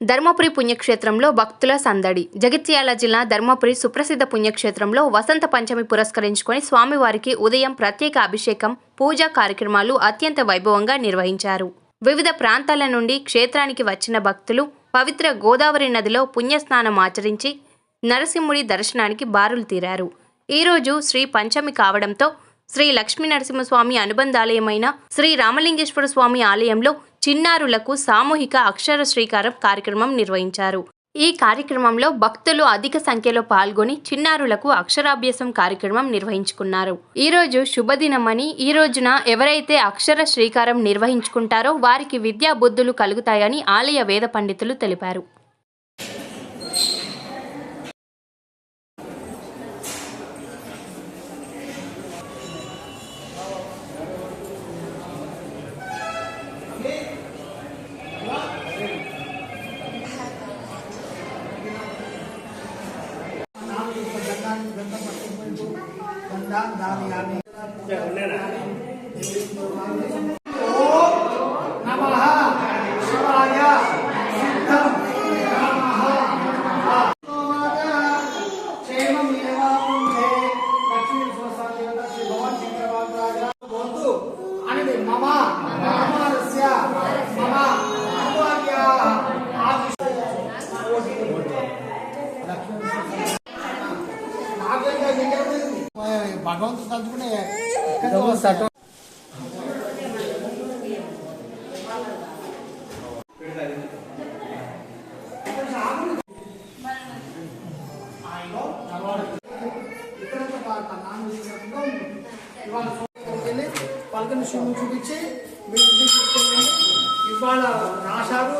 ధర్మపురి పుణ్యక్షేత్రంలో భక్తుల సందడి. జగిత్యాల జిల్లా ధర్మపురి సుప్రసిద్ధ పుణ్యక్షేత్రంలో వసంత పంచమి పురస్కరించుకొని స్వామివారికి ఉదయం ప్రత్యేక అభిషేకం, పూజా కార్యక్రమాలు అత్యంత వైభవంగా నిర్వహించారు. వివిధ ప్రాంతాల నుండి క్షేత్రానికి వచ్చిన భక్తులు పవిత్ర గోదావరి నదిలో పుణ్యస్నానం ఆచరించి నరసింహుడి దర్శనానికి బారులు తీరారు. ఈరోజు శ్రీ పంచమి కావడంతో శ్రీ లక్ష్మీ నరసింహస్వామి అనుబంధాలయమైన శ్రీ రామలింగేశ్వర స్వామి ఆలయంలో చిన్నారులకు సామూహిక అక్షర శ్రీకారం కార్యక్రమం నిర్వహించారు. ఈ కార్యక్రమంలో భక్తులు అధిక సంఖ్యలో పాల్గొని చిన్నారులకు అక్షరాభ్యాసం కార్యక్రమం నిర్వహించుకున్నారు. ఈరోజు శుభదినమని, ఈ రోజున ఎవరైతే అక్షర శ్రీకారం నిర్వహించుకుంటారో వారికి విద్యా బుద్ధులు కలుగుతాయని ఆలయ వేద పండితులు తెలిపారు. భగవంతుడు తలుచుకునే పలకని చూపించి ఇవాళ రాశారు.